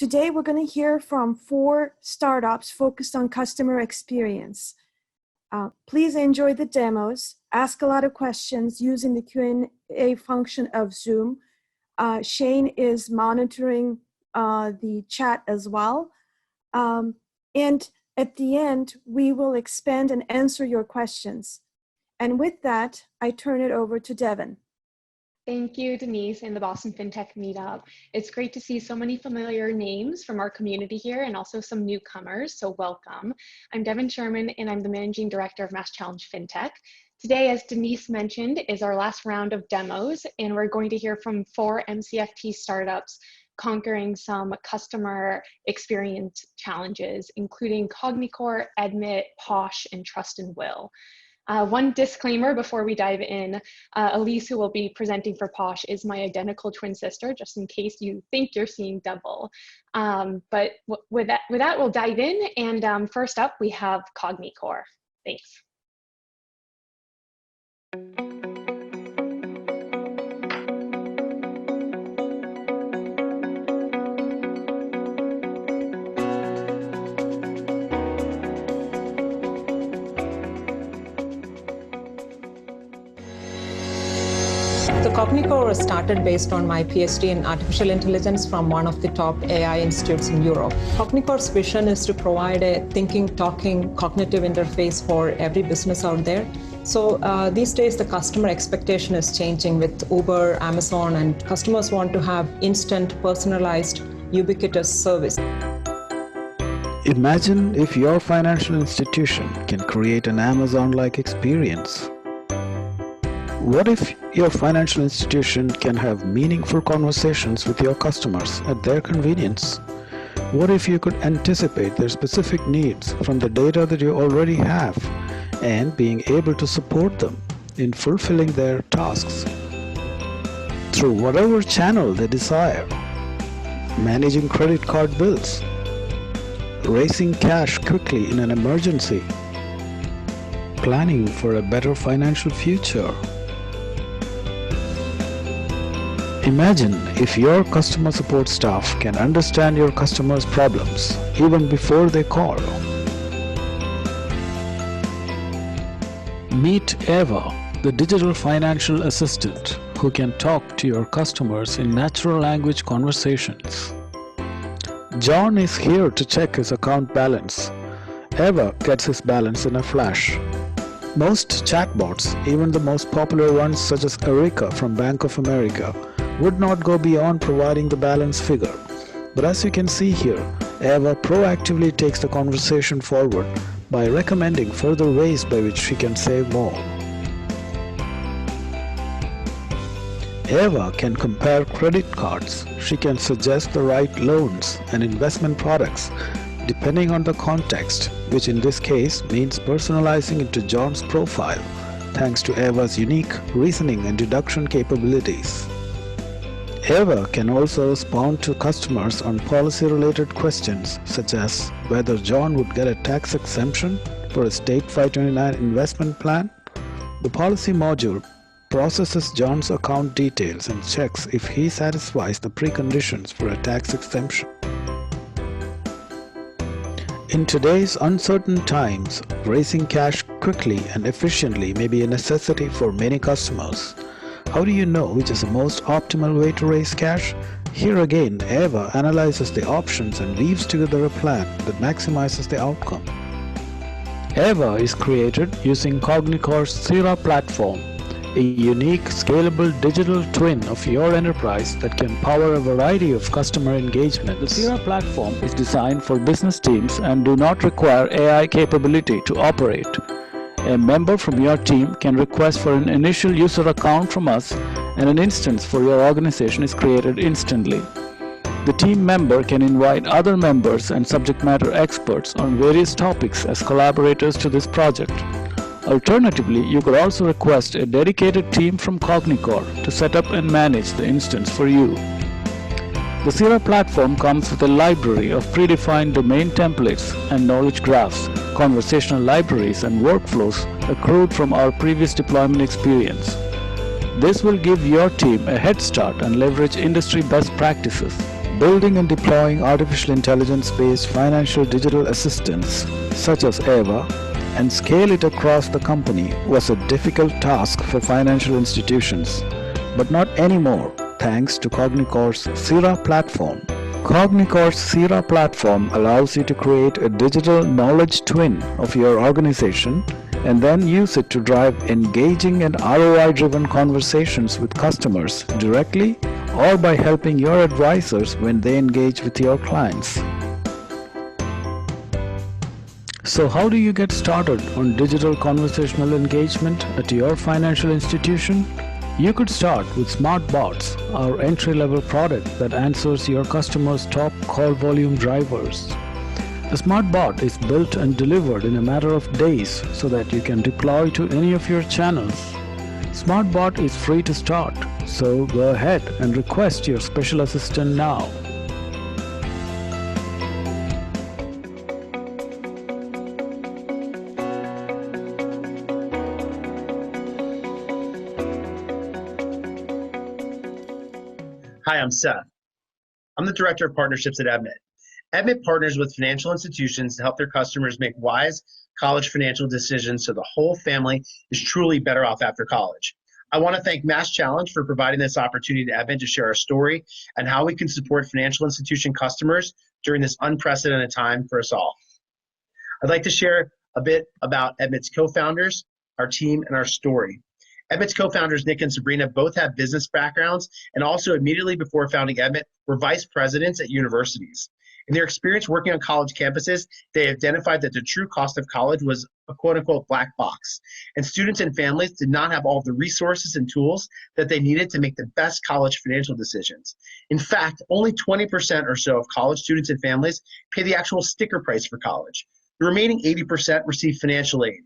Today, we're going to hear from 4 startups focused on customer experience. Please enjoy the demos, ask a lot of questions using the Q&A function of Zoom. Shane is monitoring the chat as well. And at the end, we will expand and answer your questions. And with that, I turn it over to Devin. Thank you, Denise, and the Boston FinTech Meetup. It's great to see so many familiar names from our community here and also some newcomers, so welcome. I'm Elise Sherman, and I'm the Managing Director of MassChallenge FinTech. Today, as Denise mentioned, is our last round of demos, and we're going to hear from 4 MCFT startups conquering some customer experience challenges, including Cognicore, Admit, Posh, and Trust and Will. One disclaimer before we dive in, Elise, who will be presenting for Posh, is my identical twin sister, just in case you think you're seeing double. But with that, we'll dive in, and first up, we have Cognicore. Thanks. So Cognicore started based on my PhD in artificial intelligence from one of the top AI institutes in Europe. Cognicore's vision is to provide a thinking, talking, cognitive interface for every business out there. So these days, the customer expectation is changing with Uber, Amazon, and customers want to have instant, personalized, ubiquitous service. Imagine if your financial institution can create an Amazon-like experience. What if your financial institution can have meaningful conversations with your customers at their convenience? What if you could anticipate their specific needs from the data that you already have and being able to support them in fulfilling their tasks through whatever channel they desire? Managing credit card bills, raising cash quickly in an emergency, planning for a better financial future. Imagine if your customer support staff can understand your customers' problems even before they call. Meet Eva, the digital financial assistant who can talk to your customers in natural language conversations. John is here to check his account balance. Eva gets his balance in a flash. Most chatbots, even the most popular ones such as Erica from Bank of America, would not go beyond providing the balance figure. But as you can see here, Eva proactively takes the conversation forward by recommending further ways by which she can save more. Eva can compare credit cards. She can suggest the right loans and investment products depending on the context, which in this case means personalizing it to John's profile, thanks to Eva's unique reasoning and deduction capabilities. Eva can also respond to customers on policy-related questions such as whether John would get a tax exemption for a state 529 investment plan. The policy module processes John's account details and checks if he satisfies the preconditions for a tax exemption. In today's uncertain times, raising cash quickly and efficiently may be a necessity for many customers. How do you know which is the most optimal way to raise cash? Here again, Eva analyzes the options and weaves together a plan that maximizes the outcome. Eva is created using Cognicore's Sira platform, a unique, scalable digital twin of your enterprise that can power a variety of customer engagements. The Sira platform is designed for business teams and do not require AI capability to operate. A member from your team can request for an initial user account from us, and an instance for your organization is created instantly. The team member can invite other members and subject matter experts on various topics as collaborators to this project. Alternatively, you could also request a dedicated team from Cognicore to set up and manage the instance for you. The Sira platform comes with a library of predefined domain templates and knowledge graphs, conversational libraries, and workflows accrued from our previous deployment experience. This will give your team a head start and leverage industry best practices. Building and deploying artificial intelligence-based financial digital assistants such as Ava and scale it across the company was a difficult task for financial institutions, but not anymore thanks to Cognicore's Sira platform. Cognicore's Sira platform allows you to create a digital knowledge twin of your organization and then use it to drive engaging and ROI-driven conversations with customers directly or by helping your advisors when they engage with your clients. So how do you get started on digital conversational engagement at your financial institution? You could start with SmartBots, our entry-level product that answers your customers' top call volume drivers. The SmartBot is built and delivered in a matter of days so that you can deploy to any of your channels. SmartBot is free to start, so go ahead and request your special assistant now. Hi, I'm Seth. I'm the Director of Partnerships at Admit. Admit partners with financial institutions to help their customers make wise college financial decisions so the whole family is truly better off after college. I want to thank MassChallenge for providing this opportunity to Admit to share our story and how we can support financial institution customers during this unprecedented time for us all. I'd like to share a bit about Admit's co-founders, our team, and our story. Admit's co-founders, Nick and Sabrina, both have business backgrounds and also immediately before founding Admit were vice presidents at universities. In their experience working on college campuses, they identified that the true cost of college was a quote-unquote black box, and students and families did not have all of the resources and tools that they needed to make the best college financial decisions. In fact, only 20% or so of college students and families pay the actual sticker price for college. The remaining 80% receive financial aid,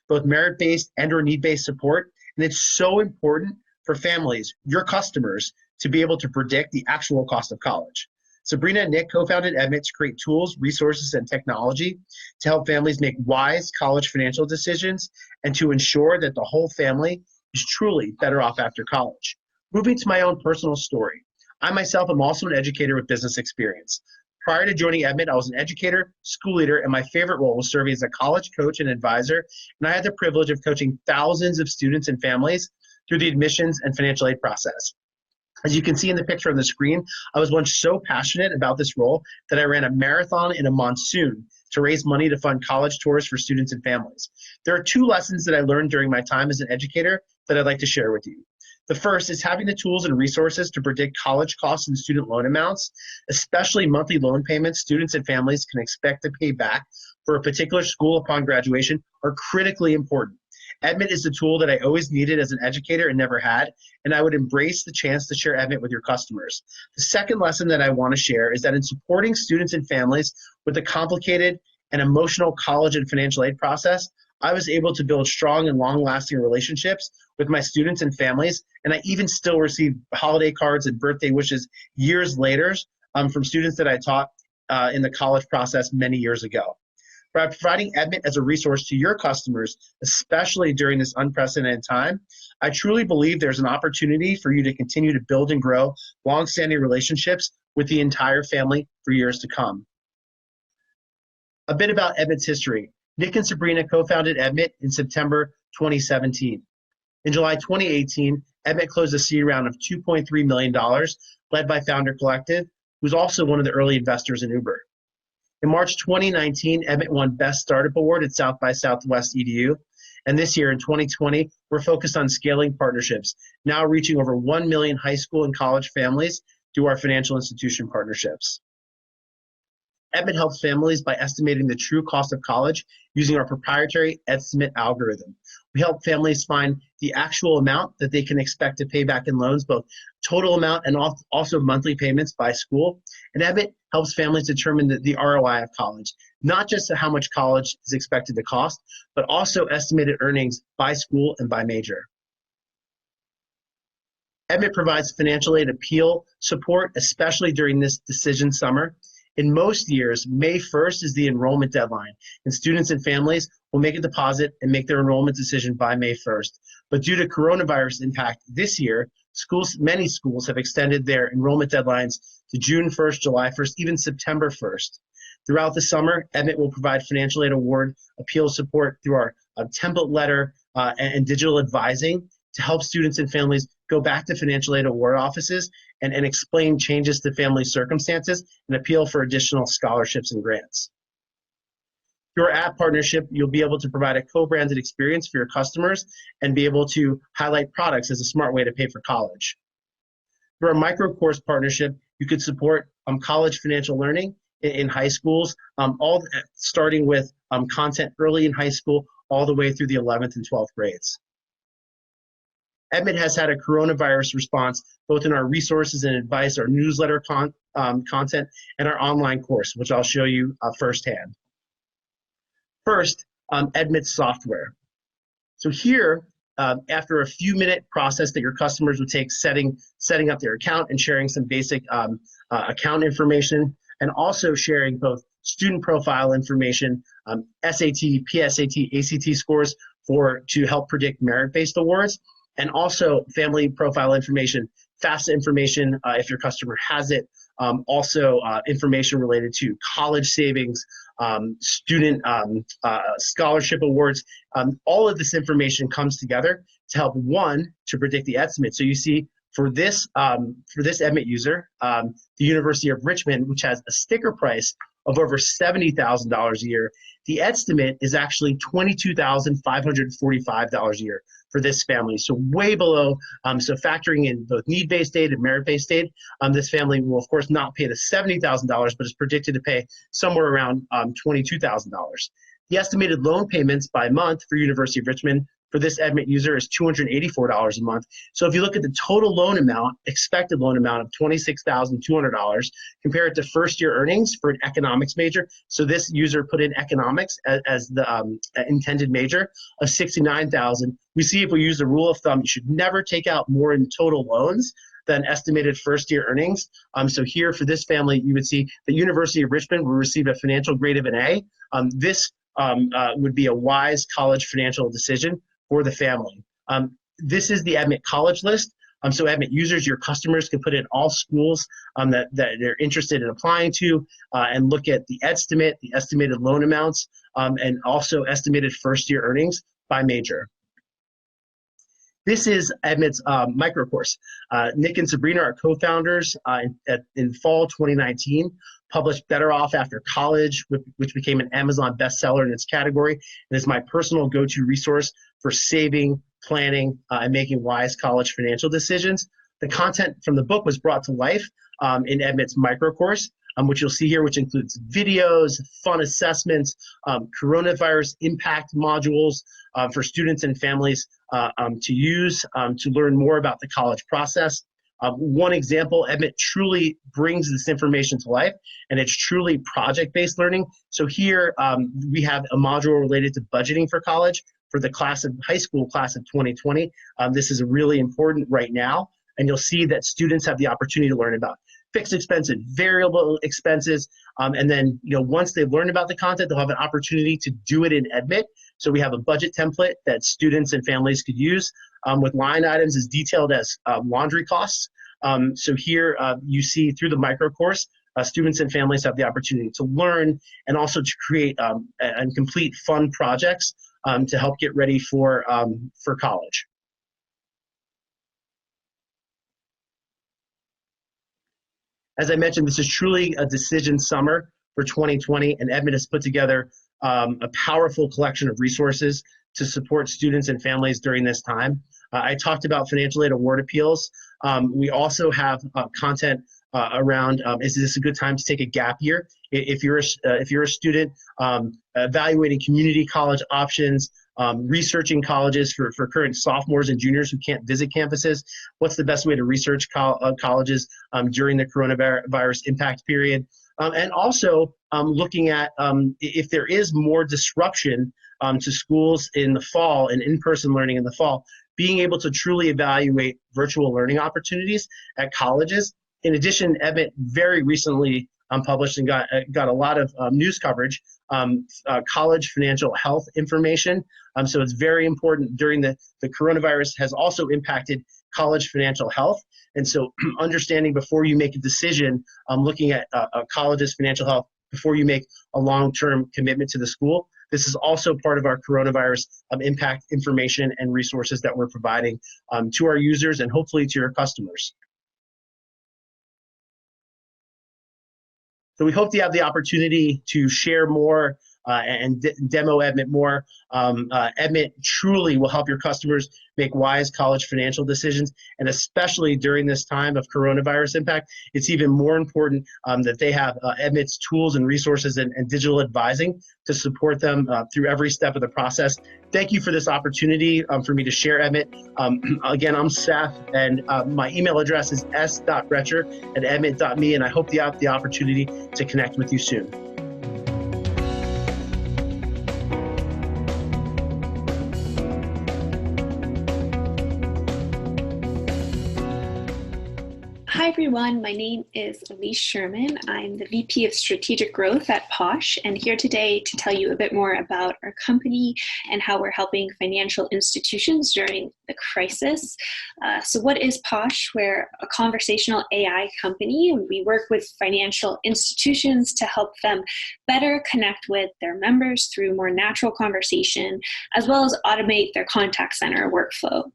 both merit-based and or need-based support, and it's so important for families, your customers, to be able to predict the actual cost of college. Sabrina and Nick co-founded Admit to create tools, resources, and technology to help families make wise college financial decisions and to ensure that the whole family is truly better off after college. Moving to my own personal story. I myself am also an educator with business experience. Prior to joining Admit, I was an educator, school leader, and my favorite role was serving as a college coach and advisor, and I had the privilege of coaching thousands of students and families through the admissions and financial aid process. As you can see in the picture on the screen, I was once so passionate about this role that I ran a marathon in a monsoon to raise money to fund college tours for students and families. There are two lessons that I learned during my time as an educator that I'd like to share with you. The first is having the tools and resources to predict college costs and student loan amounts, especially monthly loan payments students and families can expect to pay back for a particular school upon graduation, are critically important. Admit is the tool that I always needed as an educator and never had, and I would embrace the chance to share Admit with your customers. The second lesson that I want to share is that in supporting students and families with the complicated and emotional college and financial aid process, I was able to build strong and long-lasting relationships with my students and families, and I even still receive holiday cards and birthday wishes years later from students that I taught in the college process many years ago. By providing Admit as a resource to your customers, especially during this unprecedented time, I truly believe there's an opportunity for you to continue to build and grow long-standing relationships with the entire family for years to come. A bit about Admit's history. Nick and Sabrina co-founded Admit in September 2017. In July 2018, Admit closed a seed round of $2.3 million, led by Founder Collective, who's also one of the early investors in Uber. In March 2019, Admit won Best Startup Award at South by Southwest EDU. And this year, in 2020, we're focused on scaling partnerships, now reaching over 1 million high school and college families through our financial institution partnerships. Admit helps families by estimating the true cost of college using our proprietary estimate algorithm. We help families find the actual amount that they can expect to pay back in loans, both total amount and also monthly payments by school. And Admit helps families determine the ROI of college, not just how much college is expected to cost, but also estimated earnings by school and by major. Admit provides financial aid appeal support, especially during this decision summer. In most years, May 1st is the enrollment deadline, and students and families will make a deposit and make their enrollment decision by May 1st. But due to coronavirus impact this year, many schools have extended their enrollment deadlines to June 1st, July 1st, even September 1st. Throughout the summer, Admit will provide financial aid award appeal support through our template letter and digital advising to help students and families go back to financial aid award offices and explain changes to family circumstances and appeal for additional scholarships and grants. Through our app partnership, you'll be able to provide a co-branded experience for your customers and be able to highlight products as a smart way to pay for college. Through our micro course partnership, you could support college financial learning in high schools, all starting with content early in high school all the way through the 11th and 12th grades. Admit has had a coronavirus response both in our resources and advice, our newsletter content, and our online course, which I'll show you firsthand. First, Admit's software. So here, after a few minute process that your customers would take setting up their account and sharing some basic account information, and also sharing both student profile information, SAT, PSAT, ACT scores to help predict merit-based awards, and also family profile information, FAFSA information if your customer has it, also information related to college savings, student scholarship awards. All of this information comes together to help, one, to predict the estimate. So you see, for this Admit user, the University of Richmond, which has a sticker price of over $70,000 a year, the estimate is actually $22,545 a year for this family. So way below, so factoring in both need-based aid and merit-based aid, this family will of course not pay the $70,000, but is predicted to pay somewhere around $22,000. The estimated loan payments by month for University of Richmond for this Admit user is $284 a month. So if you look at the total loan amount, expected loan amount of $26,200, compare it to first year earnings for an economics major. So this user put in economics as the intended major of $69,000. We see, if we use the rule of thumb, you should never take out more in total loans than estimated first year earnings. So here for this family, you would see the University of Richmond will receive a financial grade of an A. This would be a wise college financial decision for the family. This is the Admit college list. So Admit users, your customers, can put in all schools that they're interested in applying to and look at the estimate, the estimated loan amounts, and also estimated first year earnings by major. This is Admit's micro course. Nick and Sabrina are co-founders in fall 2019, published Better Off After College, which became an Amazon bestseller in its category, and is my personal go-to resource for saving, planning, and making wise college financial decisions. The content from the book was brought to life in Admit's micro course, which you'll see here, which includes videos, fun assessments, coronavirus impact modules for students and families to use to learn more about the college process. One example, Admit truly brings this information to life, and it's truly project-based learning. So here we have a module related to budgeting for college for the high school class of 2020. This is really important right now, and you'll see that students have the opportunity to learn about fixed expenses, variable expenses, and then once they've learned about the content, they'll have an opportunity to do it in Admit. So we have a budget template that students and families could use with line items as detailed as laundry costs. So here you see through the micro course, students and families have the opportunity to learn and also to create and complete fun projects to help get ready for college. As I mentioned, this is truly a decision summer for 2020, and Admit has put together a powerful collection of resources to support students and families during this time. I talked about financial aid award appeals. We also have content around, is this a good time to take a gap year? If you're a student, evaluating community college options, researching colleges for current sophomores and juniors who can't visit campuses. What's the best way to research colleges during the coronavirus impact period? And also looking at if there is more disruption to schools in the fall and in-person learning in the fall, being able to truly evaluate virtual learning opportunities at colleges. In addition, Admit very recently published and got a lot of news coverage, college financial health information. So it's very important during the coronavirus has also impacted college financial health. And so understanding before you make a decision, looking at a college's financial health before you make a long-term commitment to the school. This is also part of our coronavirus impact information and resources that we're providing to our users and hopefully to your customers. So we hope to have the opportunity to share more and demo Edmit more. Edmit truly will help your customers make wise college financial decisions, and especially during this time of coronavirus impact, it's even more important that they have Edmit's tools and resources and digital advising to support them through every step of the process. Thank you for this opportunity for me to share Edmit. Again, I'm Seth, and my email address is s.retcher@edmit.me, and I hope to have the opportunity to connect with you soon. Hi everyone, my name is Elise Sherman. I'm the VP of Strategic Growth at Posh, and here today to tell you a bit more about our company and how we're helping financial institutions during the crisis. So what is Posh? We're a conversational AI company, and we work with financial institutions to help them better connect with their members through more natural conversation, as well as automate their contact center workflow.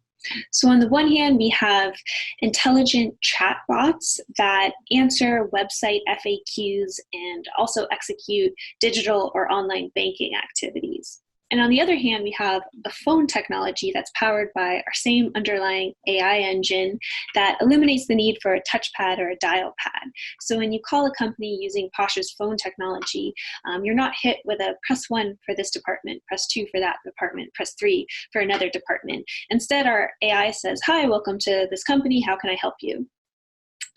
So on the one hand, we have intelligent chatbots that answer website FAQs and also execute digital or online banking activities. And on the other hand, we have a phone technology that's powered by our same underlying AI engine that eliminates the need for a touchpad or a dial pad. So when you call a company using Posh's phone technology, you're not hit with a press 1 for this department, press 2 for that department, press 3 for another department. Instead, our AI says, "Hi, welcome to this company. How can I help you?"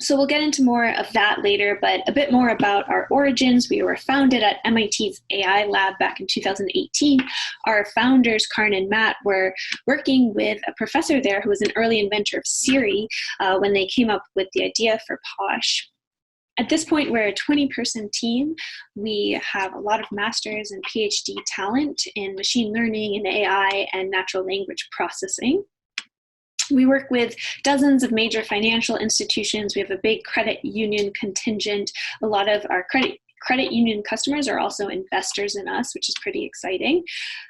So we'll get into more of that later, but a bit more about our origins. We were founded at MIT's AI lab back in 2018. Our founders, Karn and Matt, were working with a professor there who was an early inventor of Siri when they came up with the idea for Posh. At this point, we're a 20-person team. We have a lot of master's and PhD talent in machine learning and AI and natural language processing. We work with dozens of major financial institutions. We have a big credit union contingent. A lot of our credit union customers are also investors in us, which is pretty exciting.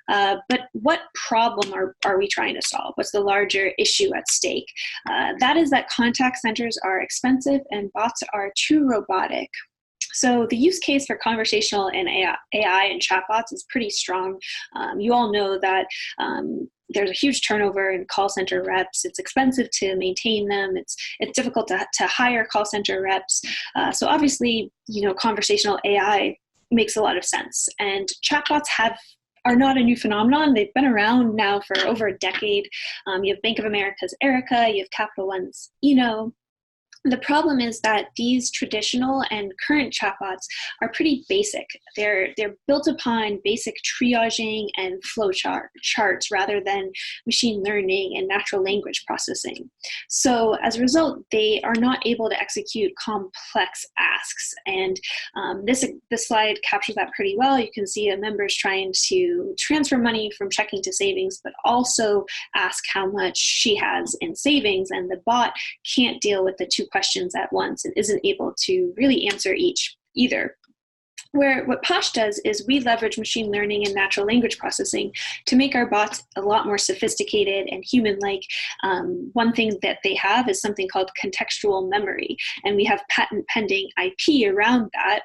But what problem are we trying to solve? What's the larger issue at stake? That is that contact centers are expensive and bots are too robotic. So the use case for conversational and AI and chatbots is pretty strong. You all know that there's a huge turnover in call center reps. It's expensive to maintain them. It's difficult to hire call center reps. So obviously, conversational AI makes a lot of sense. And chatbots are not a new phenomenon. They've been around now for over a decade. You have Bank of America's Erica, you have Capital One's Eno. The problem is that these traditional and current chatbots are pretty basic. They're built upon basic triaging and flow charts rather than machine learning and natural language processing. So as a result, they are not able to execute complex asks. And this slide captures that pretty well. You can see a member's trying to transfer money from checking to savings, but also ask how much she has in savings, and the bot can't deal with the two questions at once and isn't able to really answer each either. What Posh does is we leverage machine learning and natural language processing to make our bots a lot more sophisticated and human-like. One thing that they have is something called contextual memory, and we have patent pending IP around that.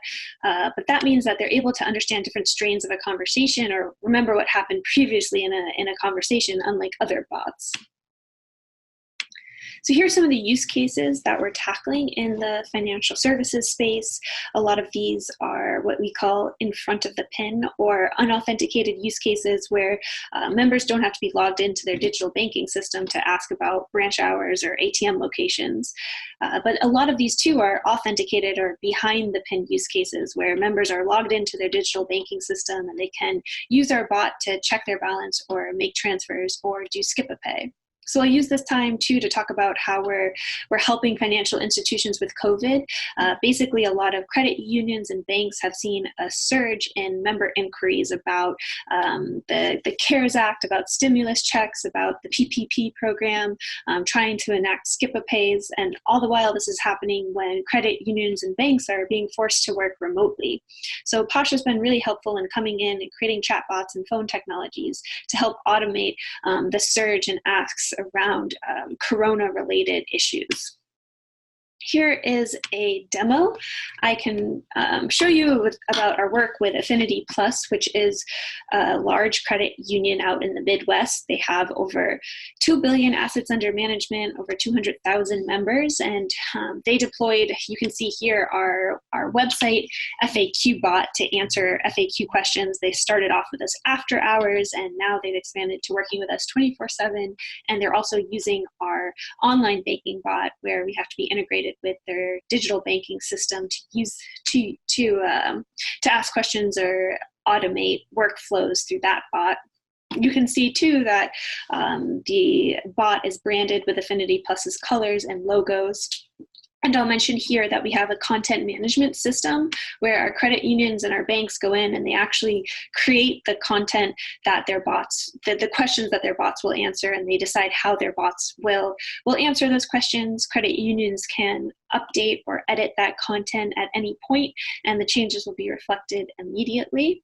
But that means that they're able to understand different strains of a conversation or remember what happened previously in a conversation, unlike other bots. So here are some of the use cases that we're tackling in the financial services space. A lot of these are what we call in front of the pin or unauthenticated use cases where members don't have to be logged into their digital banking system to ask about branch hours or ATM locations. But a lot of these too are authenticated or behind the pin use cases where members are logged into their digital banking system and they can use our bot to check their balance or make transfers or do skip a pay. So I'll use this time too to talk about how we're helping financial institutions with COVID. Basically, a lot of credit unions and banks have seen a surge in member inquiries about the CARES Act, about stimulus checks, about the PPP program, trying to enact skip-a-pays, and all the while this is happening when credit unions and banks are being forced to work remotely. So Posh has been really helpful in coming in and creating chatbots and phone technologies to help automate the surge in asks around corona-related issues. Here is a demo. I can show you about our work with Affinity Plus, which is a large credit union out in the Midwest. They have over 2 billion assets under management, over 200,000 members, and they deployed, you can see here, our website FAQ bot to answer FAQ questions. They started off with us after hours, and now they've expanded to working with us 24/7, and they're also using our online banking bot, where we have to be integrated with their digital banking system to use to ask questions or automate workflows through that bot. You can see too that the bot is branded with Affinity Plus's colors and logos. And I'll mention here that we have a content management system where our credit unions and our banks go in and they actually create the content that their bots, the questions that their bots will answer, and they decide how their bots will answer those questions. Credit unions can update or edit that content at any point, and the changes will be reflected immediately.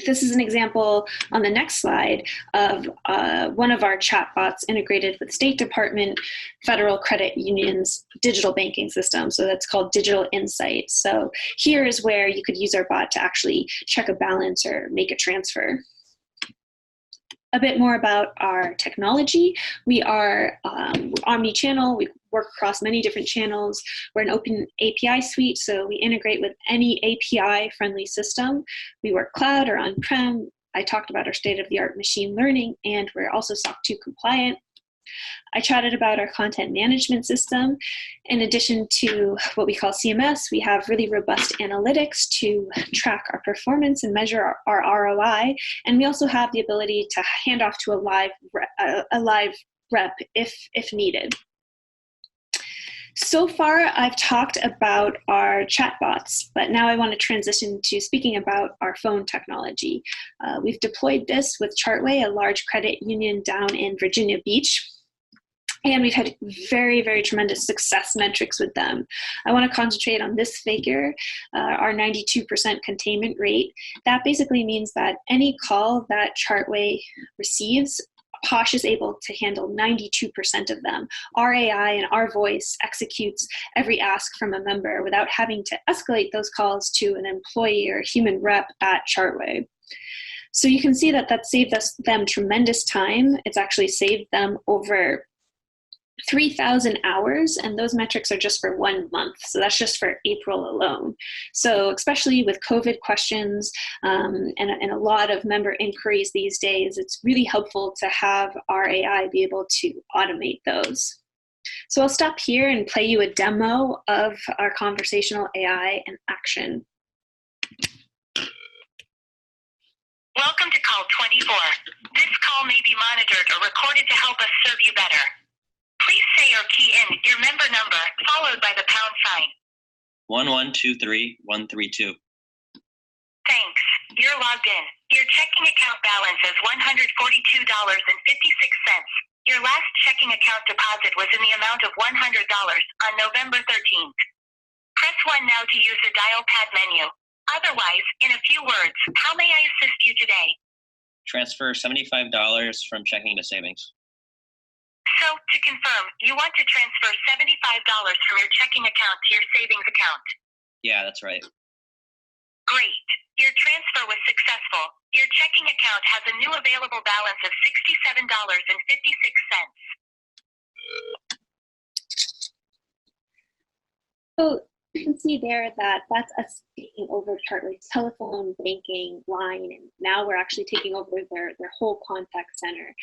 This is an example on the next slide of one of our chatbots integrated with State Department Federal Credit Union's digital banking system. So that's called Digital Insight. So here is where you could use our bot to actually check a balance or make a transfer. A bit more about our technology. We are omni-channel. We work across many different channels. We're an open API suite, so we integrate with any API-friendly system. We work cloud or on-prem. I talked about our state-of-the-art machine learning, and we're also SOC 2 compliant. I chatted about our content management system. In addition to what we call CMS, we have really robust analytics to track our performance and measure our ROI. And we also have the ability to hand off to a live rep if needed. So far, I've talked about our chatbots, but now I want to transition to speaking about our phone technology. We've deployed this with Chartway, a large credit union down in Virginia Beach. And we've had very, very tremendous success metrics with them. I want to concentrate on this figure, our 92% containment rate. That basically means that any call that Chartway receives, Posh is able to handle 92% of them. Our AI and our voice executes every ask from a member without having to escalate those calls to an employee or human rep at Chartway. So you can see that saved them tremendous time. It's actually saved them over 3,000 hours, and those metrics are just for 1 month. So that's just for April alone. So especially with COVID questions and a lot of member inquiries these days, it's really helpful to have our AI be able to automate those. So I'll stop here and play you a demo of our conversational AI in action. Welcome to call 24. This call may be monitored or recorded to help us serve you better. Please say or key in your member number, followed by the pound sign. 1123132. Thanks. You're logged in. Your checking account balance is $142.56. Your last checking account deposit was in the amount of $100 on November 13th. Press 1 now to use the dial pad menu. Otherwise, in a few words, how may I assist you today? Transfer $75 from checking to savings. So, to confirm, you want to transfer $75 from your checking account to your savings account? Yeah, that's right. Great. Your transfer was successful. Your checking account has a new available balance of $67.56. So you can see there that that's us taking over Chartway's telephone banking line, and now we're actually taking over their whole contact center.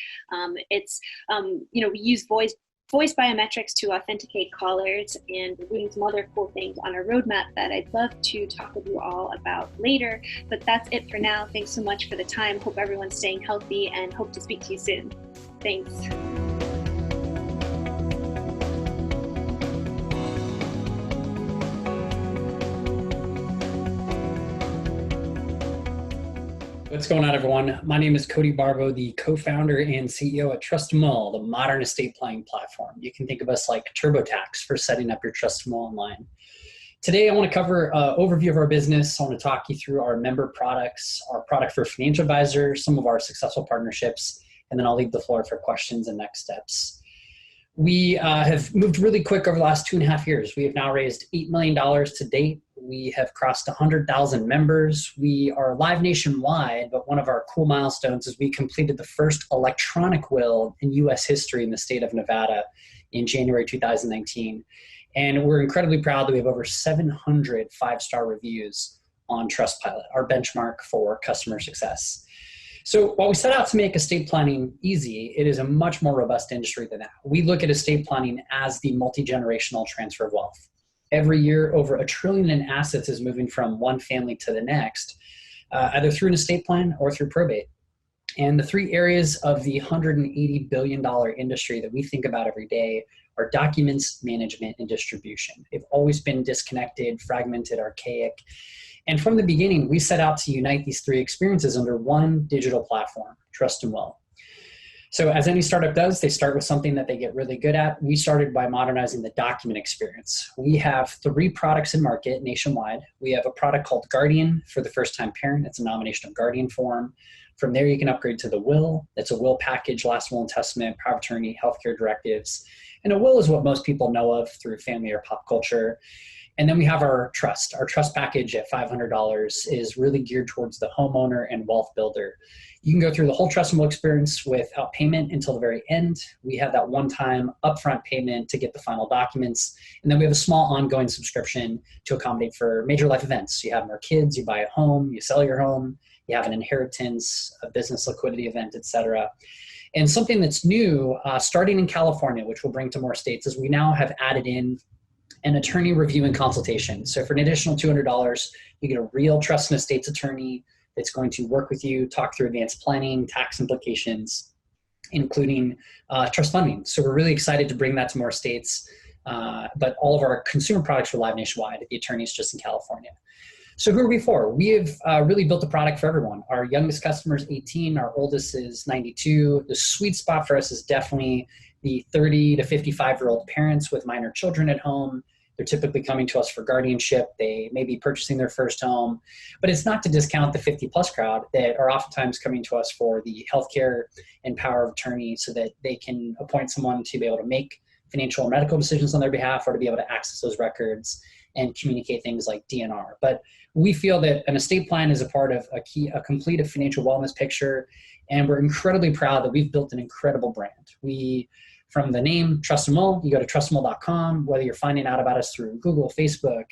We use voice biometrics to authenticate callers, and we're doing some other cool things on our roadmap that I'd love to talk with you all about later. But that's it for now. Thanks so much for the time. Hope everyone's staying healthy, and hope to speak to you soon. Thanks. What's going on, everyone? My name is Cody Barbo, the co-founder and CEO at Trust Them All, the modern estate planning platform. You can think of us like TurboTax for setting up your Trust Them All online. Today, I want to cover an overview of our business. I want to talk you through our member products, our product for financial advisors, some of our successful partnerships, and then I'll leave the floor for questions and next steps. We have moved really quick over the last 2.5 years. We have now raised $8 million to date. We have crossed 100,000 members. We are live nationwide, but one of our cool milestones is we completed the first electronic will in U.S. history in the state of Nevada in January 2019. And we're incredibly proud that we have over 700 five-star reviews on Trustpilot, our benchmark for customer success. So while we set out to make estate planning easy, it is a much more robust industry than that. We look at estate planning as the multi-generational transfer of wealth. Every year, over $1 trillion in assets is moving from one family to the next, either through an estate plan or through probate. And the three areas of the $180 billion industry that we think about every day are documents, management, and distribution. They've always been disconnected, fragmented, archaic. And from the beginning, we set out to unite these three experiences under one digital platform, Trust Them Well. So as any startup does, they start with something that they get really good at. We started by modernizing the document experience. We have 3 products in market nationwide. We have a product called Guardian for the first-time parent. It's a nomination of guardian form. From there, you can upgrade to the will. It's a will package, last will and testament, power of attorney, healthcare directives. And a will is what most people know of through family or pop culture. And then we have our trust. Our trust package at $500 is really geared towards the homeowner and wealth builder. You can go through the whole Trust Them All experience without payment until the very end. We have that one-time upfront payment to get the final documents. And then we have a small ongoing subscription to accommodate for major life events. You have more kids, you buy a home, you sell your home, you have an inheritance, a business liquidity event, et cetera. And something that's new, starting in California, which we'll bring to more states, is we now have added in an attorney review and consultation. So for an additional $200, you get a real trust and estates attorney that's going to work with you, talk through advanced planning, tax implications, including trust funding. So we're really excited to bring that to more states, but all of our consumer products are live nationwide. The attorney's just in California. So who are we for? We have really built a product for everyone. Our youngest customer is 18, our oldest is 92. The sweet spot for us is definitely the 30 to 55-year-old parents with minor children at home. They're typically coming to us for guardianship. They may be purchasing their first home, but it's not to discount the 50-plus crowd that are oftentimes coming to us for the healthcare and power of attorney so that they can appoint someone to be able to make financial or medical decisions on their behalf or to be able to access those records and communicate things like DNR. But we feel that an estate plan is a part of a complete financial wellness picture, and we're incredibly proud that we've built an incredible brand. From the name Trust Them All, you go to trustthemoll.com, whether you're finding out about us through Google, Facebook,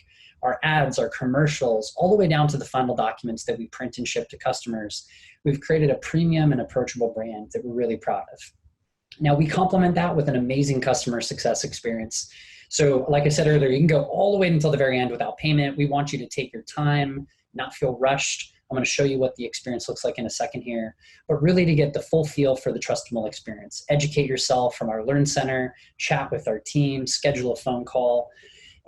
our ads, our commercials, all the way down to the final documents that we print and ship to customers. We've created a premium and approachable brand that we're really proud of. Now, we complement that with an amazing customer success experience. So like I said earlier, you can go all the way until the very end without payment. We want you to take your time, not feel rushed. I'm going to show you what the experience looks like in a second here, but really to get the full feel for the Trust Them All experience. Educate yourself from our Learn Center, chat with our team, schedule a phone call,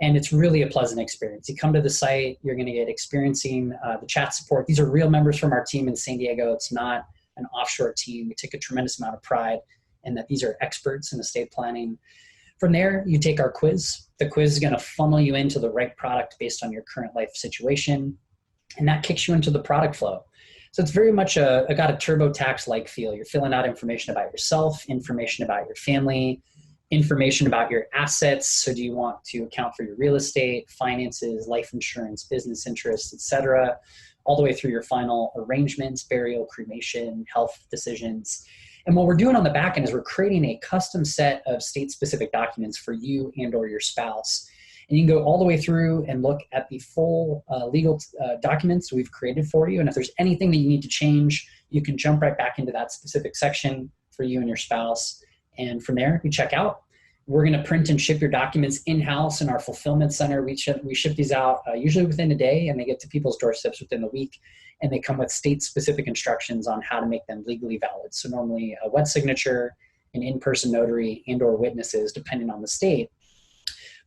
and it's really a pleasant experience. You come to the site, you're going to get experiencing the chat support. These are real members from our team in San Diego. It's not an offshore team. We take a tremendous amount of pride in that these are experts in estate planning. From there, you take our quiz. The quiz is going to funnel you into the right product based on your current life situation. And that kicks you into the product flow. So it's very much got a TurboTax-like feel. You're filling out information about yourself, information about your family, information about your assets. So do you want to account for your real estate, finances, life insurance, business interests, et cetera, all the way through your final arrangements, burial, cremation, health decisions. And what we're doing on the back end is we're creating a custom set of state-specific documents for you and or your spouse. And you can go all the way through and look at the full legal documents we've created for you. And if there's anything that you need to change, you can jump right back into that specific section for you and your spouse. And from there, you check out. We're going to print and ship your documents in-house in our fulfillment center. We ship these out usually within a day, and they get to people's doorsteps within the week. And they come with state-specific instructions on how to make them legally valid. So normally a wet signature an in-person notary and or witnesses, depending on the state.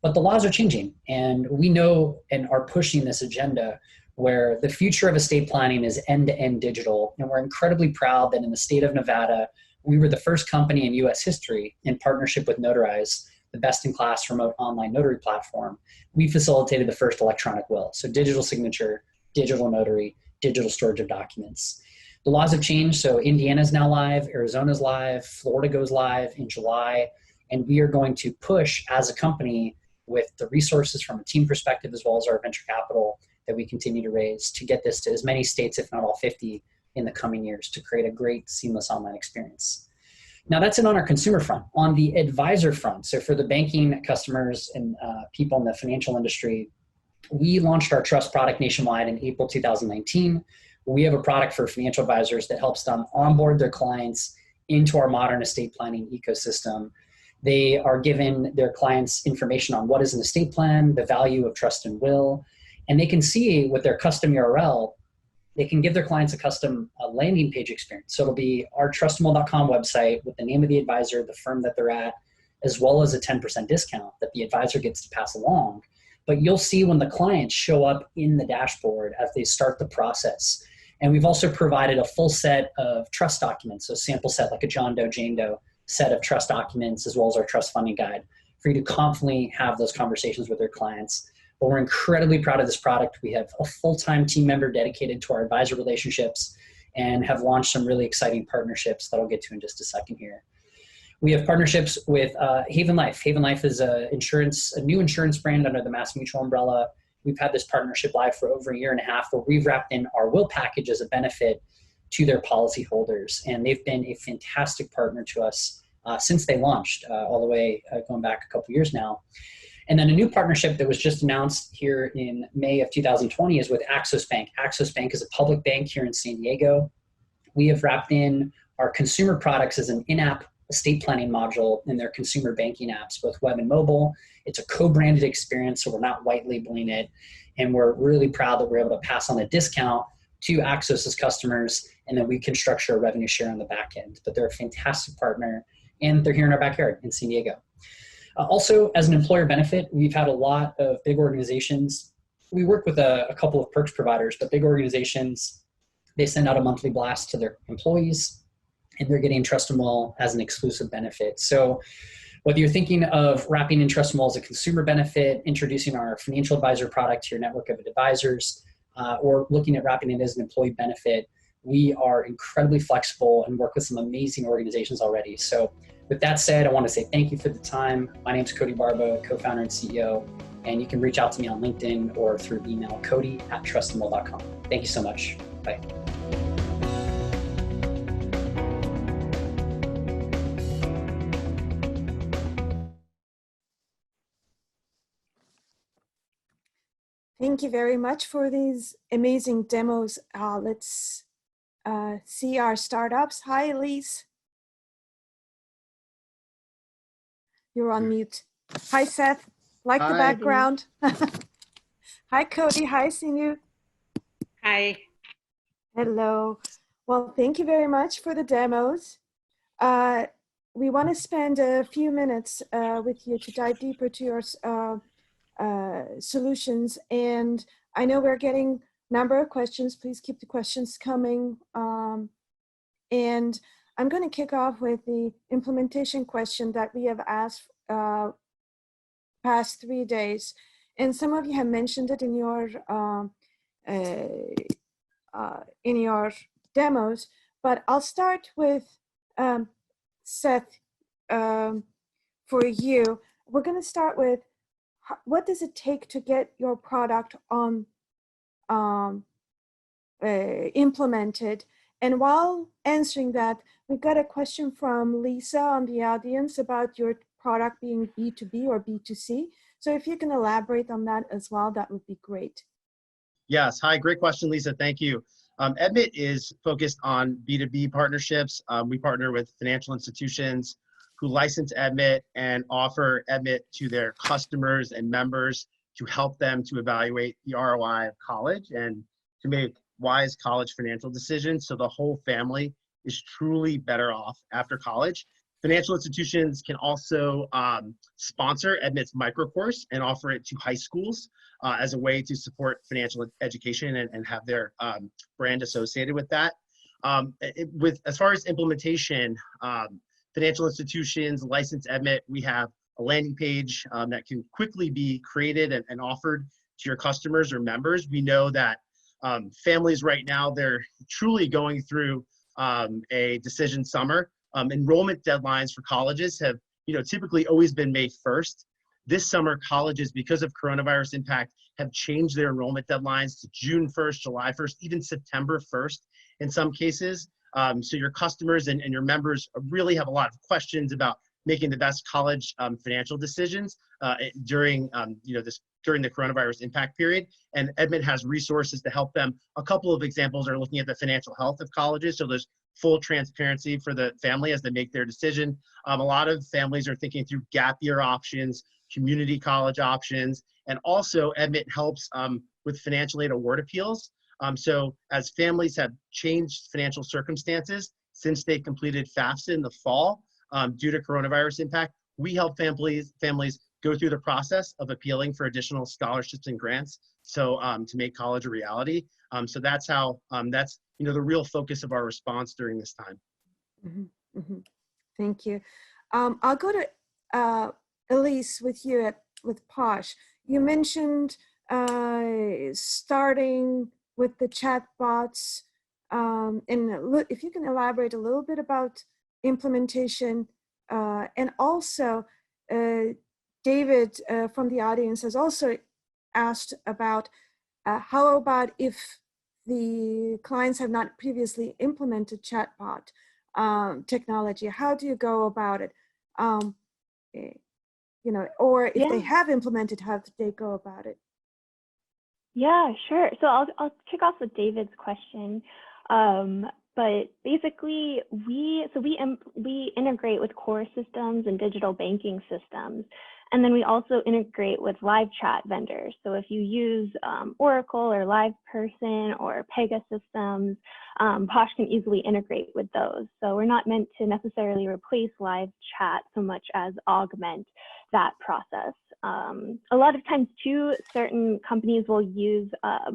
But the laws are changing, and we know and are pushing this agenda where the future of estate planning is end-to-end digital. And we're incredibly proud that in the state of Nevada, we were the first company in US history, in partnership with Notarize, the best-in-class remote online notary platform. We facilitated the first electronic will. So digital signature, digital notary, digital storage of documents. The laws have changed, so Indiana's now live, Arizona's live, Florida goes live in July, and we are going to push as a company with the resources from a team perspective, as well as our venture capital that we continue to raise, to get this to as many states, if not all 50, in the coming years, to create a great seamless online experience. Now that's it on our consumer front. On the advisor front, so for the banking customers and people in the financial industry, we launched our trust product nationwide in April 2019. We have a product for financial advisors that helps them onboard their clients into our modern estate planning ecosystem. They are given their clients information on what is an estate plan, the value of trust and will, and they can see with their custom URL, they can give their clients a custom landing page experience. So it'll be our trustandwill.com website with the name of the advisor, the firm that they're at, as well as a 10% discount that the advisor gets to pass along. But you'll see when the clients show up in the dashboard as they start the process. And we've also provided a full set of trust documents, so sample set like a John Doe, Jane Doe set of trust documents, as well as our trust funding guide for you to confidently have those conversations with your clients. But we're incredibly proud of this product. We have a full-time team member dedicated to our advisor relationships and have launched some really exciting partnerships that I'll get to in just a second here. We have partnerships with Haven Life. Haven Life is a new insurance brand under the MassMutual umbrella. We've had this partnership live for over 1.5 years where we've wrapped in our will package as a benefit to their policyholders. And they've been a fantastic partner to us since they launched, all the way going back a couple years now. And then a new partnership that was just announced here in May of 2020 is with Axos Bank. Axos Bank is a public bank here in San Diego. We have wrapped in our consumer products as an in-app estate planning module in their consumer banking apps, both web and mobile. It's a co-branded experience, so we're not white labeling it. And we're really proud that we're able to pass on a discount to Axos's customers, and then we can structure a revenue share on the back end. But they're a fantastic partner, and they're here in our backyard in San Diego. Also, as an employer benefit, we've had a lot of big organizations. We work with a couple of perks providers, but big organizations, they send out a monthly blast to their employees, and they're getting Trust and Will as an exclusive benefit. So whether you're thinking of wrapping in Trust and Will as a consumer benefit, introducing our financial advisor product to your network of advisors, or looking at wrapping it as an employee benefit, we are incredibly flexible and work with some amazing organizations already. So with that said, I want to say thank you for the time. My name is Cody Barbo, co-founder and CEO, and you can reach out to me on LinkedIn or through email, cody@trustandwill.com. Thank you so much. Bye. Thank you very much for these amazing demos. Let's see our startups. Hi, Elise. You're on mute. Hi, Seth. Like the background. Hi, Cody. Hi, Sinu. Hi. Hello. Well, thank you very much for the demos. We want to spend a few minutes with you to dive deeper to your solutions. And I know we're getting a number of questions. Please keep the questions coming. And I'm going to kick off with the implementation question that we have asked past 3 days. And some of you have mentioned it in your demos, but I'll start with Seth, for you. We're going to start with what does it take to get your product on implemented? And while answering that, we've got a question from Lisa on the audience about your product being B2B or B2C. So if you can elaborate on that as well, that would be great. Yes. Hi, great question, Lisa. Thank you. Admit is focused on B2B partnerships. We partner with financial institutions who license Admit and offer Admit to their customers and members to help them to evaluate the ROI of college and to make wise college financial decisions so the whole family is truly better off after college. Financial institutions can also sponsor Admit's microcourse and offer it to high schools as a way to support financial education and have their brand associated with that. As far as implementation, financial institutions, licensed Admit, we have a landing page that can quickly be created and offered to your customers or members. We know that families right now, they're truly going through a decision summer. Enrollment deadlines for colleges have, typically always been May 1st. This summer, colleges, because of coronavirus impact, have changed their enrollment deadlines to June 1st, July 1st, even September 1st in some cases. So your customers and your members really have a lot of questions about making the best college financial decisions during during the coronavirus impact period. And Admit has resources to help them. A couple of examples are looking at the financial health of colleges. So there's full transparency for the family as they make their decision. A lot of families are thinking through gap year options, community college options, and also Admit helps with financial aid award appeals. So as families have changed financial circumstances since they completed FAFSA in the fall due to coronavirus impact, we help families go through the process of appealing for additional scholarships and grants, so to make college a reality. So that's how that's the real focus of our response during this time. Mm-hmm, mm-hmm. Thank you. I'll go to Elise with you with Posh. You mentioned starting with the chatbots, and if you can elaborate a little bit about implementation, and also David from the audience has also asked about how about if the clients have not previously implemented chatbot technology, how do you go about it? Or if they have implemented, how do they go about it? Yeah, sure. So I'll kick off with David's question. But basically, we integrate with core systems and digital banking systems. And then we also integrate with live chat vendors. So if you use Oracle or LivePerson or Pegasystems, Posh can easily integrate with those. So we're not meant to necessarily replace live chat so much as augment that process. A lot of times too, certain companies will use a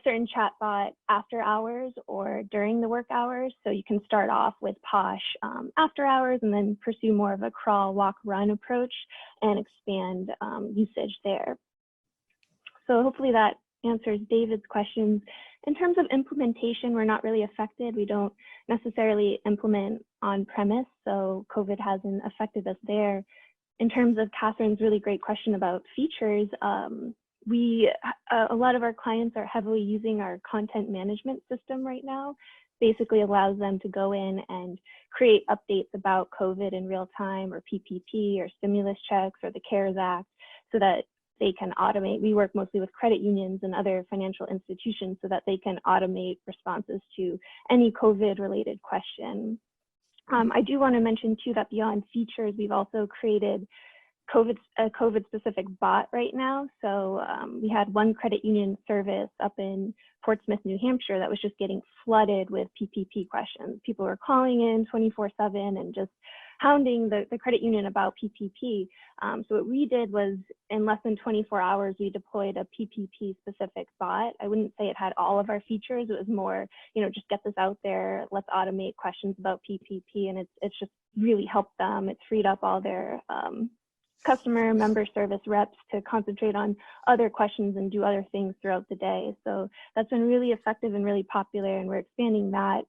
certain chatbot after hours or during the work hours. So you can start off with Posh after hours and then pursue more of a crawl, walk, run approach and expand usage there. So hopefully that answers David's questions. In terms of implementation, we're not really affected. We don't necessarily implement on premise, so COVID hasn't affected us there. In terms of Catherine's really great question about features, a lot of our clients are heavily using our content management system right now. Basically allows them to go in and create updates about COVID in real time, or PPP or stimulus checks or the CARES Act, so that they can automate. We work mostly with credit unions and other financial institutions so that they can automate responses to any COVID related question. I do want to mention too that beyond features, we've also created a COVID specific bot right now. So we had one credit union service up in Portsmouth, New Hampshire that was just getting flooded with PPP questions. People were calling in 24/7 and just hounding the credit union about PPP. So what we did was, in less than 24 hours, we deployed a PPP specific bot. I wouldn't say it had all of our features. It was more, just get this out there, let's automate questions about PPP. And it's just really helped them. It's freed up all their customer member service reps to concentrate on other questions and do other things throughout the day. So that's been really effective and really popular, and we're expanding that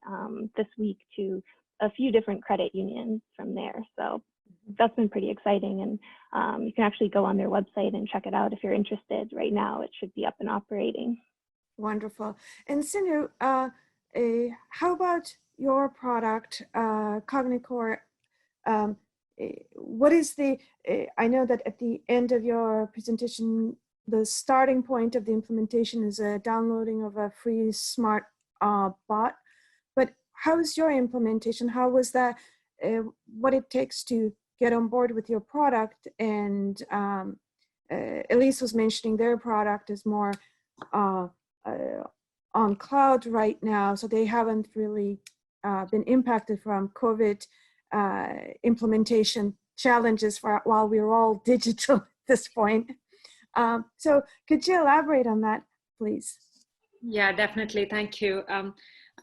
this week to a few different credit unions from there. So that's been pretty exciting, and you can actually go on their website and check it out if you're interested. Right now it should be up and operating. Wonderful. And Sinu, how about your product, Cognicore? What is I know that at the end of your presentation, the starting point of the implementation is a downloading of a free smart bot, but how is your implementation? How was that, what it takes to get on board with your product? And Elise was mentioning their product is more on cloud right now, so they haven't really been impacted from COVID implementation challenges while we're all digital at this point. So could you elaborate on that, please? Yeah, definitely. Thank you.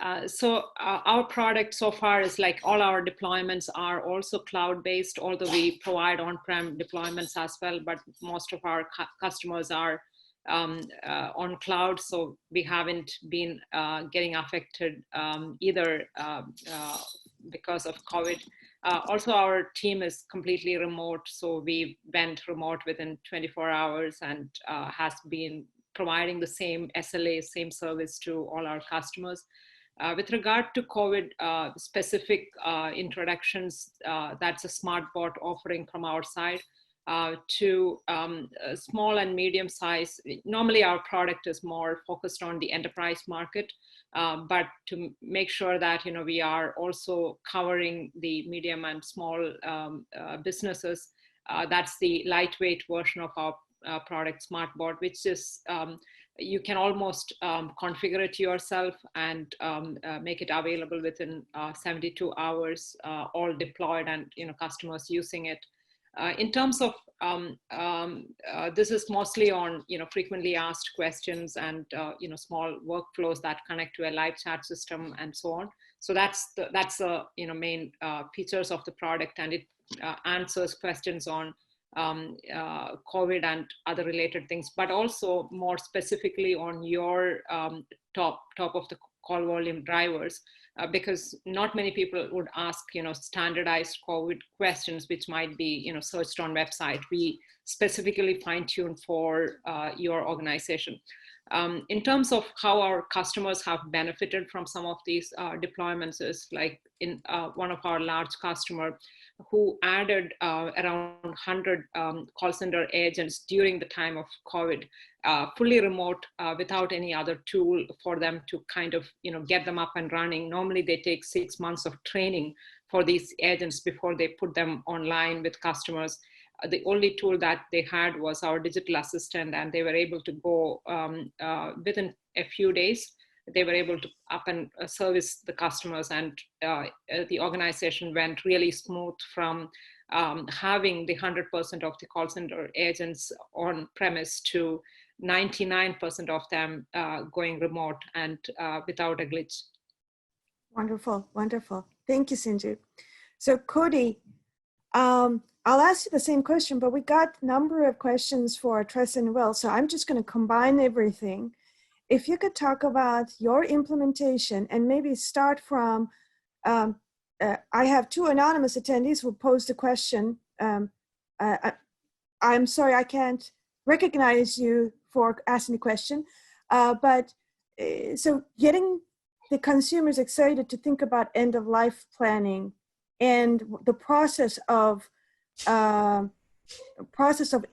Our product so far is like all our deployments are also cloud-based, although we provide on-prem deployments as well, but most of our customers are on cloud, so we haven't been getting affected either because of COVID. Also, our team is completely remote, so we went remote within 24 hours and has been providing the same SLA, same service to all our customers. With regard to COVID specific introductions, that's a smart bot offering from our side to small and medium size. Normally our product is more focused on the enterprise market, but to make sure that we are also covering the medium and small businesses, that's the lightweight version of our product SmartBot, which is you can almost configure it yourself and make it available within 72 hours, all deployed and customers using it. In terms of this is mostly on frequently asked questions and small workflows that connect to a live chat system and so on. So that's the main features of the product, and it answers questions on COVID and other related things, but also more specifically on your top of the call volume drivers, because not many people would ask standardized COVID questions which might be searched on website. We specifically fine-tune for your organization. In terms of how our customers have benefited from some of these deployments is like in one of our large customer who added around 100 call center agents during the time of COVID, fully remote without any other tool for them to kind of get them up and running. Normally they take 6 months of training for these agents before they put them online with customers. The only tool that they had was our digital assistant, and they were able to go within a few days. They were able to up and service the customers, and the organization went really smooth from having the 100% of the call center agents on premise to 99% of them going remote and without a glitch. Wonderful, wonderful. Thank you, Sanju. So Cody, I'll ask you the same question, but we got a number of questions for Trust and Will, so I'm just going to combine everything. If you could talk about your implementation and maybe start from, I have two anonymous attendees who posed a question. I'm sorry, I can't recognize you for asking the question, so getting the consumers excited to think about end-of-life planning and the process of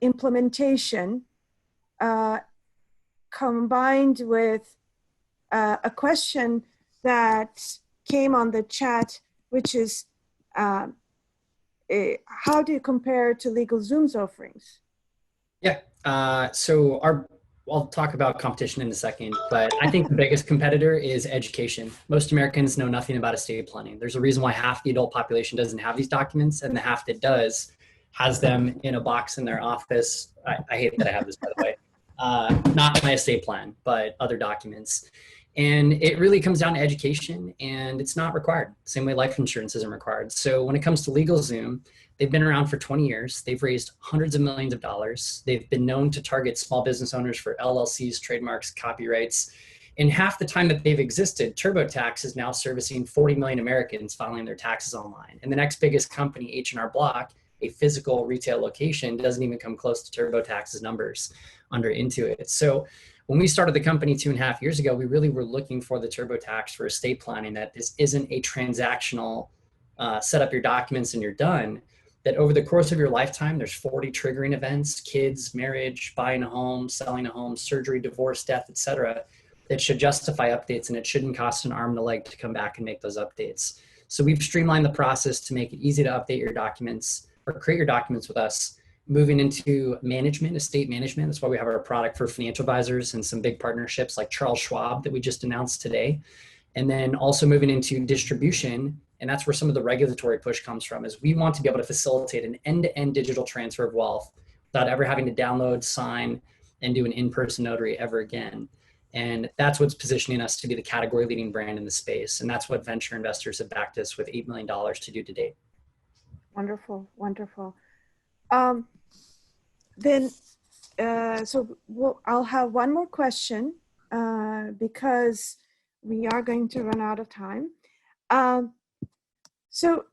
implementation combined with a question that came on the chat, which is how do you compare to LegalZoom's offerings? Yeah, so I'll talk about competition in a second, but I think the biggest competitor is education. Most Americans know nothing about estate planning. There's a reason why half the adult population doesn't have these documents, and the half that does has them in a box in their office. I hate that I have this, by the way. Not my estate plan, but other documents. And it really comes down to education, and it's not required. Same way life insurance isn't required. So when it comes to LegalZoom, they've been around for 20 years. They've raised hundreds of millions of dollars. They've been known to target small business owners for LLCs, trademarks, copyrights. In half the time that they've existed, TurboTax is now servicing 40 million Americans filing their taxes online. And the next biggest company, H&R Block, a physical retail location, doesn't even come close to TurboTax's numbers under Intuit. So when we started the company 2.5 years ago, we really were looking for the TurboTax for estate planning, that this isn't a transactional set up your documents and you're done, that over the course of your lifetime, there's 40 triggering events, kids, marriage, buying a home, selling a home, surgery, divorce, death, etc., that should justify updates, and it shouldn't cost an arm and a leg to come back and make those updates. So we've streamlined the process to make it easy to update your documents or create your documents with us. Moving into management, estate management. That's why we have our product for financial advisors and some big partnerships like Charles Schwab that we just announced today. And then also moving into distribution, and that's where some of the regulatory push comes from, is we want to be able to facilitate an end-to-end digital transfer of wealth without ever having to download, sign, and do an in-person notary ever again. And that's what's positioning us to be the category leading brand in the space. And that's what venture investors have backed us with $8 million to do to date. Wonderful, wonderful. I'll have one more question because we are going to run out of time. So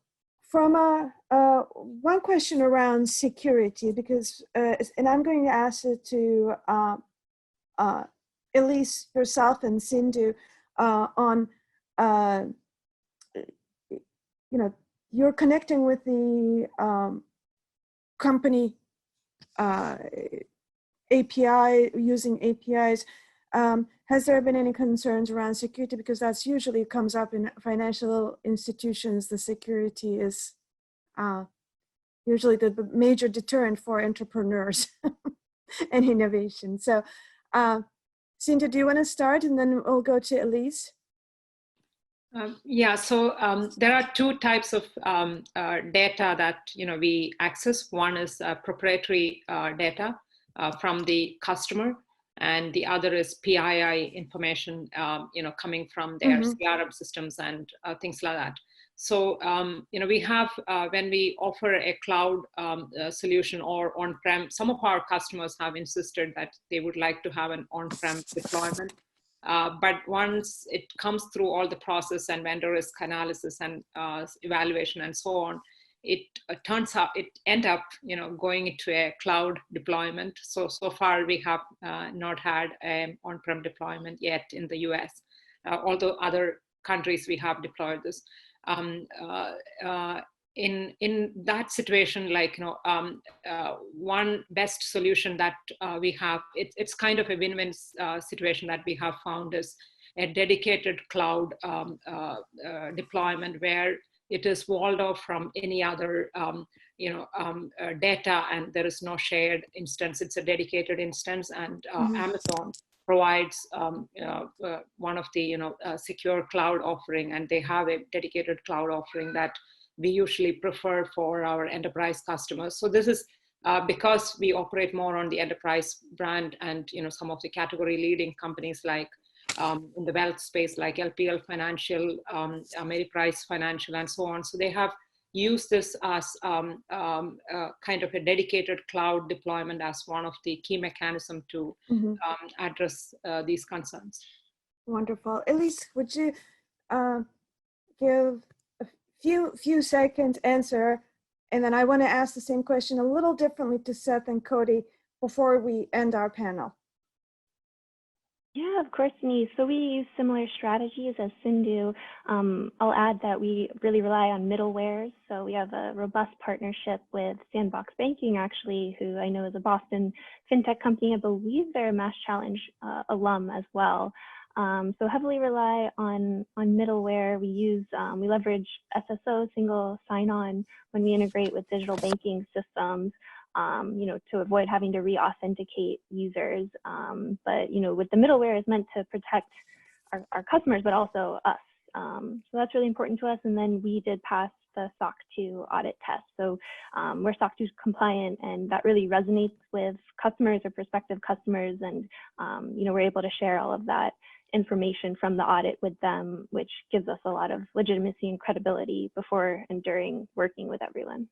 from one question around security, because, and I'm going to ask it to Elise yourself and Sindhu on, you're connecting with the company API, using APIs. Has there been any concerns around security? Because that's usually comes up in financial institutions. The security is usually the major deterrent for entrepreneurs and innovation. So, Sindhu, do you want to start, and then we'll go to Elise? So there are two types of data that we access. One is proprietary data from the customer, and the other is PII information, coming from their CRM systems and things like that. So, we have, when we offer a cloud solution or on-prem, some of our customers have insisted that they would like to have an on-prem deployment. But once it comes through all the process and vendor risk analysis and evaluation and so on, it turns out it end up going into a cloud deployment. So far we have not had an on-prem deployment yet in the US, although other countries we have deployed this. In that situation, one best solution that we have, it's kind of a win-win situation that we have found, is a dedicated cloud deployment where it is walled off from any other data, and there is no shared instance. It's a dedicated instance, and Amazon provides one of the secure cloud offering, and they have a dedicated cloud offering that we usually prefer for our enterprise customers. So this is because we operate more on the enterprise brand, and some of the category leading companies like in the wealth space, like LPL Financial, Ameriprise Financial, and so on. So they have used this as kind of a dedicated cloud deployment as one of the key mechanisms to address these concerns. Wonderful. Elise, would you give a few seconds answer, and then I want to ask the same question a little differently to Seth and Cody before we end our panel. Yeah, of course, Denise. So we use similar strategies as Sindhu. I'll add that we really rely on middlewares. So we have a robust partnership with Sandbox Banking, actually, who I know is a Boston FinTech company. I believe they're a MassChallenge alum as well. So heavily rely on middleware. We leverage SSO, single sign-on, when we integrate with digital banking systems. To avoid having to re-authenticate users. But, with the middleware is meant to protect our customers, but also us. So that's really important to us. And then we did pass the SOC 2 audit test. So we're SOC 2 compliant, and that really resonates with customers or prospective customers. And, we're able to share all of that information from the audit with them, which gives us a lot of legitimacy and credibility before and during working with everyone.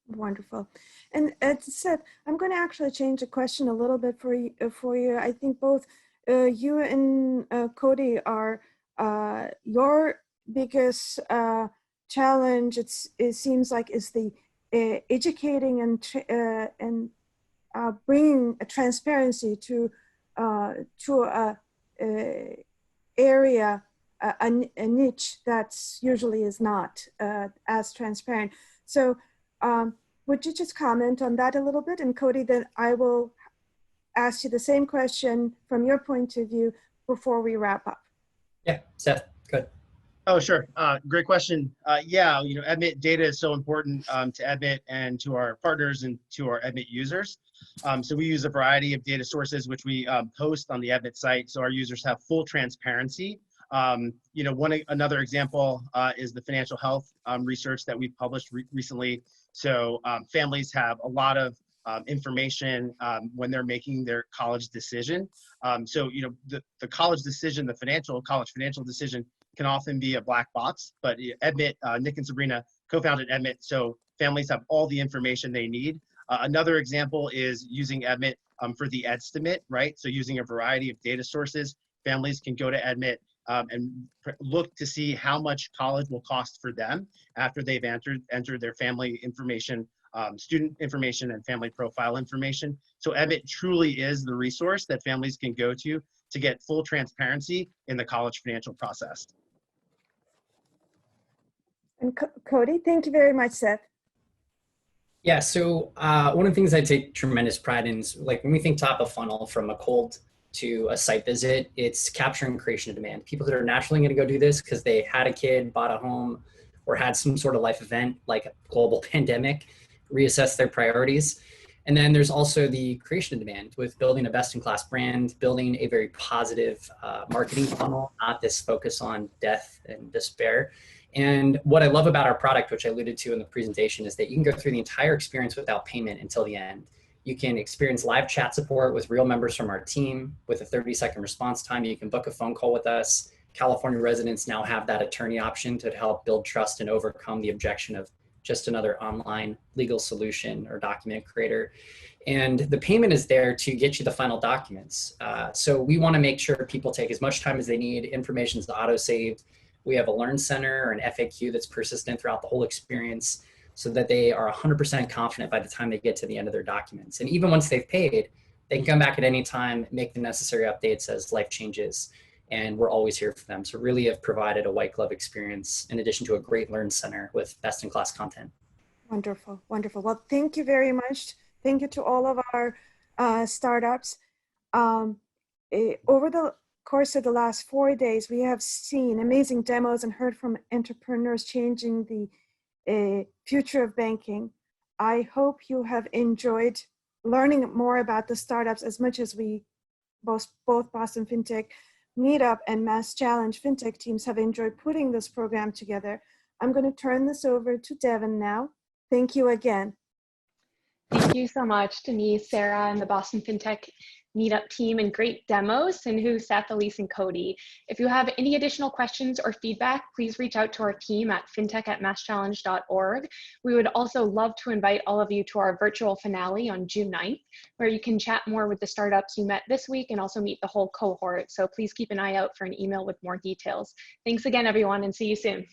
Wonderful. And Seth, I'm going to actually change the question a little bit for you. I think both you and Cody are your biggest challenge. It seems like is the educating and bringing a transparency to a area, a niche that's usually is not as transparent. So. Would you just comment on that a little bit? And Cody, then I will ask you the same question from your point of view before we wrap up. Yeah, Seth, good. Oh, sure. Great question. Admit data is so important to Admit and to our partners and to our Admit users. So we use a variety of data sources, which we post on the Admit site, so our users have full transparency Another example is the financial health research that we've published recently. So families have a lot of information when they're making their college decision. The college decision, the college financial decision can often be a black box, but Admit, Nick and Sabrina co-founded Admit, so families have all the information they need. Another example is using Admit for the Edstimate, right? So using a variety of data sources, families can go to Admit and look to see how much college will cost for them after they've entered their family information, student information, and family profile information. So Admit truly is the resource that families can go to get full transparency in the college financial process. And Cody, thank you very much, Seth. Yeah, so one of the things I take tremendous pride in is, like, when we think top of funnel from a cold to a site visit, it's capturing creation of demand. People that are naturally going to go do this because they had a kid, bought a home, or had some sort of life event like a global pandemic, reassess their priorities. And then there's also the creation of demand with building a best-in-class brand, building a very positive marketing funnel, not this focus on death and despair. And what I love about our product, which I alluded to in the presentation, is that you can go through the entire experience without payment until the end. You can experience live chat support with real members from our team with a 30-second response time. You can book a phone call with us. California residents now have that attorney option to help build trust and overcome the objection of just another online legal solution or document creator. And the payment is there to get you the final documents. So we want to make sure people take as much time as they need. Information is auto-saved. We have a Learn Center or an FAQ that's persistent throughout the whole experience so that they are 100% confident by the time they get to the end of their documents. And even once they've paid, they can come back at any time, make the necessary updates as life changes, and we're always here for them. So really have provided a white glove experience in addition to a great Learn Center with best-in-class content. Wonderful, wonderful. Well, thank you very much. Thank you to all of our startups. Over the course of the last 4 days, we have seen amazing demos and heard from entrepreneurs changing the future of banking. I hope you have enjoyed learning more about the startups as much as we, both Boston FinTech Meetup and MassChallenge FinTech teams have enjoyed putting this program together. I'm going to turn this over to Devin now. Thank you again. Thank you so much, Denise, Sarah, and the Boston FinTech Meetup team, and great demos, and Seth, Elise, and Cody. If you have any additional questions or feedback, please reach out to our team at fintech@masschallenge.org. We would also love to invite all of you to our virtual finale on June 9th, where you can chat more with the startups you met this week and also meet the whole cohort. So please keep an eye out for an email with more details. Thanks again, everyone, and see you soon.